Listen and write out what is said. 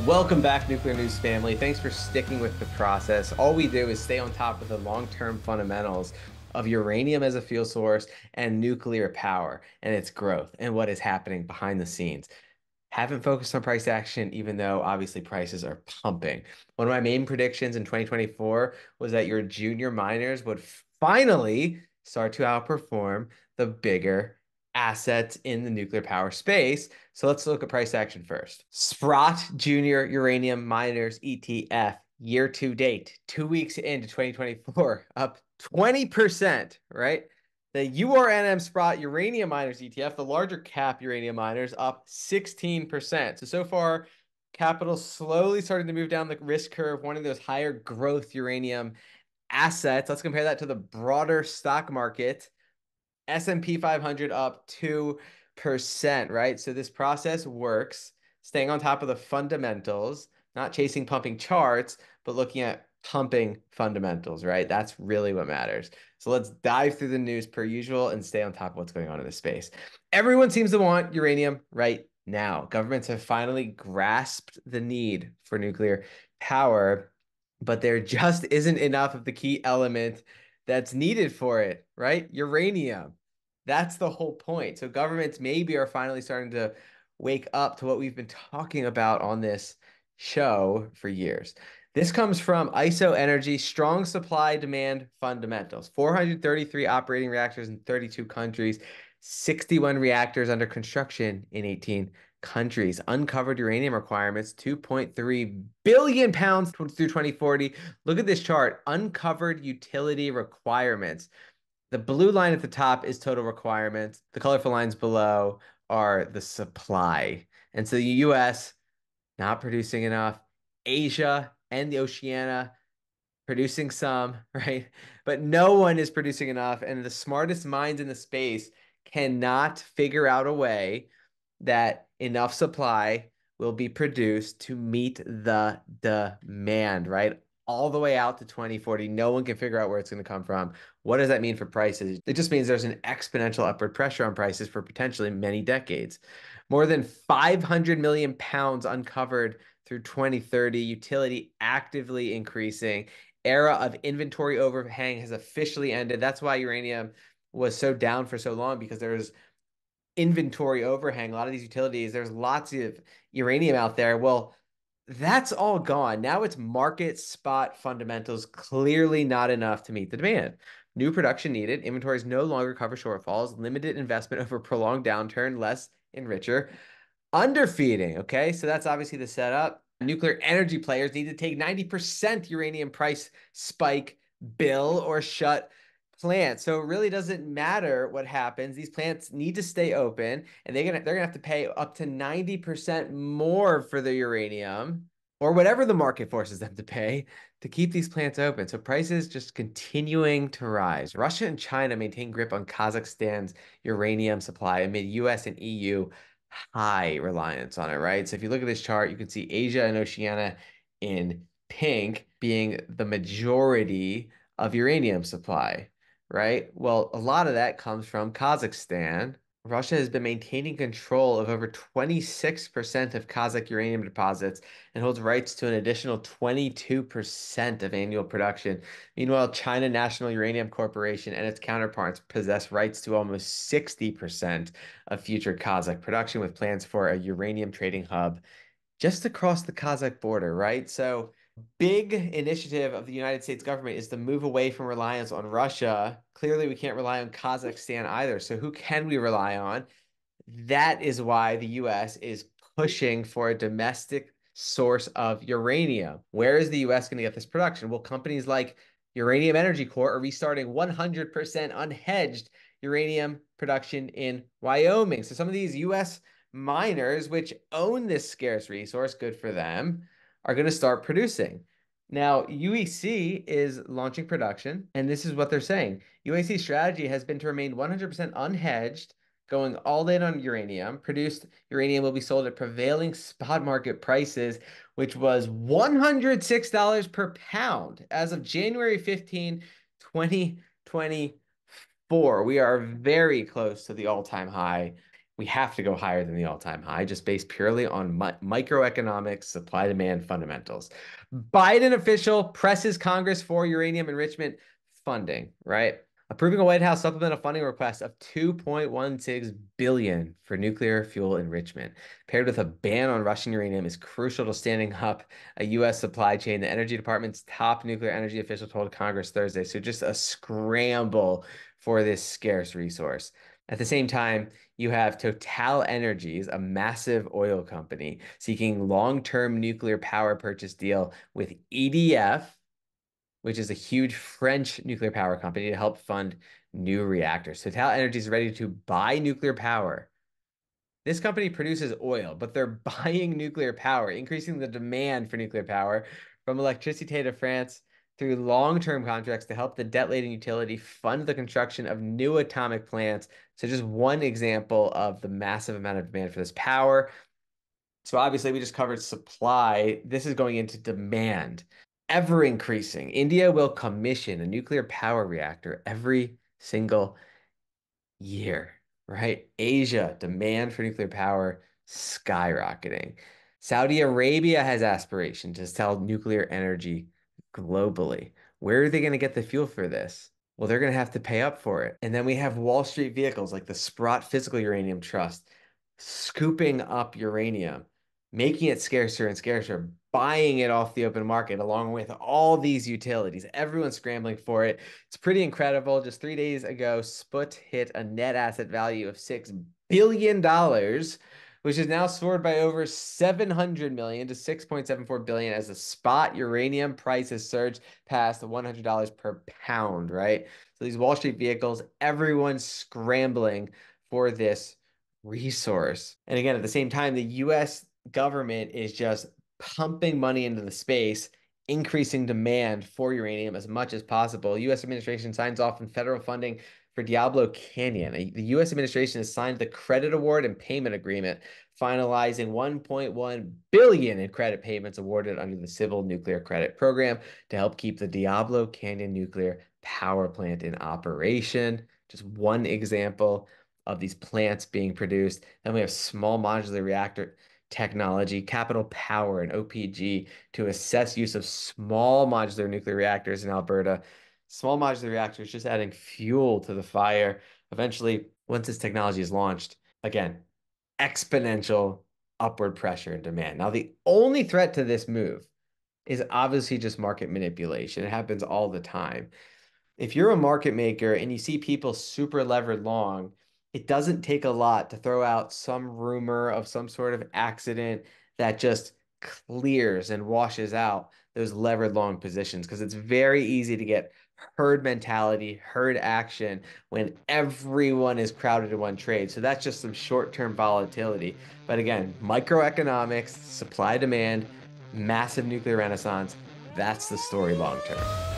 Welcome back, Nuclear News family. Thanks for sticking with the process. All we do is stay on top of the long-term fundamentals of uranium as a fuel source and nuclear power and its growth and what is happening behind the scenes. Haven't focused on price action, even though obviously prices are pumping. One of my main predictions in 2024 was that your junior miners would finally start to outperform the bigger assets in the nuclear power space. So let's look at price action first. Sprott Junior Uranium Miners ETF year to date, 2 weeks into 2024, up 20%, right? The URNM Sprott Uranium Miners ETF, the larger cap uranium miners, up 16%. So far, capital slowly starting to move down the risk curve, wanting those higher growth uranium assets. Let's compare that to the broader stock market. S&P 500 up 2%, right? So this process works, staying on top of the fundamentals, not chasing pumping charts, but looking at pumping fundamentals, right? That's really what matters. So let's dive through the news per usual and stay on top of what's going on in this space. Everyone seems to want uranium right now. Governments have finally grasped the need for nuclear power, but there just isn't enough of the key element that's needed for it, right? Uranium. That's the whole point. So governments maybe are finally starting to wake up to what we've been talking about on this show for years. This comes from ISO Energy Strong Supply Demand Fundamentals. 433 operating reactors in 32 countries, 61 reactors under construction in 18 countries. Uncovered uranium requirements, 2.3 billion pounds through 2040. Look at this chart. Uncovered utility requirements. The blue line at the top is total requirements. The colorful lines below are the supply. And so the US not producing enough. Asia and the Oceania producing some, right? But no one is producing enough. And the smartest minds in the space cannot figure out a way that enough supply will be produced to meet the demand, right? All the way out to 2040. No one can figure out where it's going to come from. What does that mean for prices? It just means there's an exponential upward pressure on prices for potentially many decades. More than 500 million pounds uncovered through 2030, utility actively increasing. Era of inventory overhang has officially ended. That's why uranium was so down for so long, because there's inventory overhang. A lot of these utilities, there's lots of uranium out there. Well, that's all gone. Now it's market spot fundamentals, clearly not enough to meet the demand. New production needed. Inventories no longer cover shortfalls. Limited investment over prolonged downturn. Less enricher. Underfeeding. Okay, so that's obviously the setup. Nuclear energy players need to take 90% uranium price spike bill or shut plants. So it really doesn't matter what happens. These plants need to stay open, and they're gonna have to pay up to 90% more for the uranium or whatever the market forces them to pay to keep these plants open. So prices just continuing to rise. Russia and China maintain grip on Kazakhstan's uranium supply amid US and EU high reliance on it, right? So if you look at this chart, you can see Asia and Oceania in pink being the majority of uranium supply, right? Well, a lot of that comes from Kazakhstan. Russia has been maintaining control of over 26% of Kazakh uranium deposits and holds rights to an additional 22% of annual production. Meanwhile, China National Uranium Corporation and its counterparts possess rights to almost 60% of future Kazakh production, with plans for a uranium trading hub just across the Kazakh border, right? So, big initiative of the United States government is to move away from reliance on Russia. Clearly, we can't rely on Kazakhstan either. So, who can we rely on? That is why the US is pushing for a domestic source of uranium. Where is the US going to get this production? Well, companies like Uranium Energy Corp are restarting 100% unhedged uranium production in Wyoming. So some of these US miners, which own this scarce resource, good for them, are going to start producing. Now, UEC is launching production, and this is what they're saying. UEC's strategy has been to remain 100% unhedged, going all in on uranium. Produced uranium will be sold at prevailing spot market prices, which was $106 per pound as of January 15, 2024. We are very close to the all-time high. we have to go higher than the all-time high, just based purely on microeconomics, supply-demand fundamentals. Biden official presses Congress for uranium enrichment funding, right? Approving a White House supplemental funding request of 2.16 billion for nuclear fuel enrichment, paired with a ban on Russian uranium, is crucial to standing up a U.S. supply chain. The Energy Department's top nuclear energy official told Congress Thursday. So just a scramble for this scarce resource. At the same time, you have Total Energies, a massive oil company, seeking long-term nuclear power purchase deal with EDF, which is a huge French nuclear power company, to help fund new reactors. Total Energies is ready to buy nuclear power. This company produces oil, but they're buying nuclear power, increasing the demand for nuclear power from Electricité de France through long-term contracts to help the debt-laden utility fund the construction of new atomic plants. So just one example of the massive amount of demand for this power. So obviously we just covered supply. This is going into demand. Ever increasing. India will commission a nuclear power reactor every single year, right? Asia, demand for nuclear power skyrocketing. Saudi Arabia has aspirations to sell nuclear energy globally. Where are they going to get the fuel for this? Well, they're going to have to pay up for it. And then we have Wall Street vehicles like the Sprott Physical Uranium Trust scooping up uranium, making it scarcer and scarcer, buying it off the open market along with all these utilities. Everyone's scrambling for it. It's pretty incredible. Just 3 days ago, Sput hit a net asset value of $6 billion, which has now soared by over 700 million to 6.74 billion as the spot uranium price has surged past $100 per pound, right? So these Wall Street vehicles, everyone's scrambling for this resource. And again, at the same time, the US government is just pumping money into the space, increasing demand for uranium as much as possible. U.S. administration signs off on federal funding for Diablo Canyon. The U.S. administration has signed the credit award and payment agreement, finalizing 1.1 billion in credit payments awarded under the Civil Nuclear Credit Program to help keep the Diablo Canyon nuclear power plant in operation. Just one example of these plants being produced. Then we have small modular reactor technology, Capital Power, and OPG to assess use of small modular nuclear reactors in Alberta. Small modular reactors just adding fuel to the fire. Eventually, once this technology is launched, again, exponential upward pressure and demand. Now, the only threat to this move is obviously just market manipulation. It happens all the time. If you're a market maker and you see people super levered long, it doesn't take a lot to throw out some rumor of some sort of accident that just clears and washes out those levered long positions because it's very easy to get herd mentality, herd action when everyone is crowded in one trade. So that's just some short-term volatility. But again, microeconomics, supply demand, massive nuclear renaissance, that's the story long term.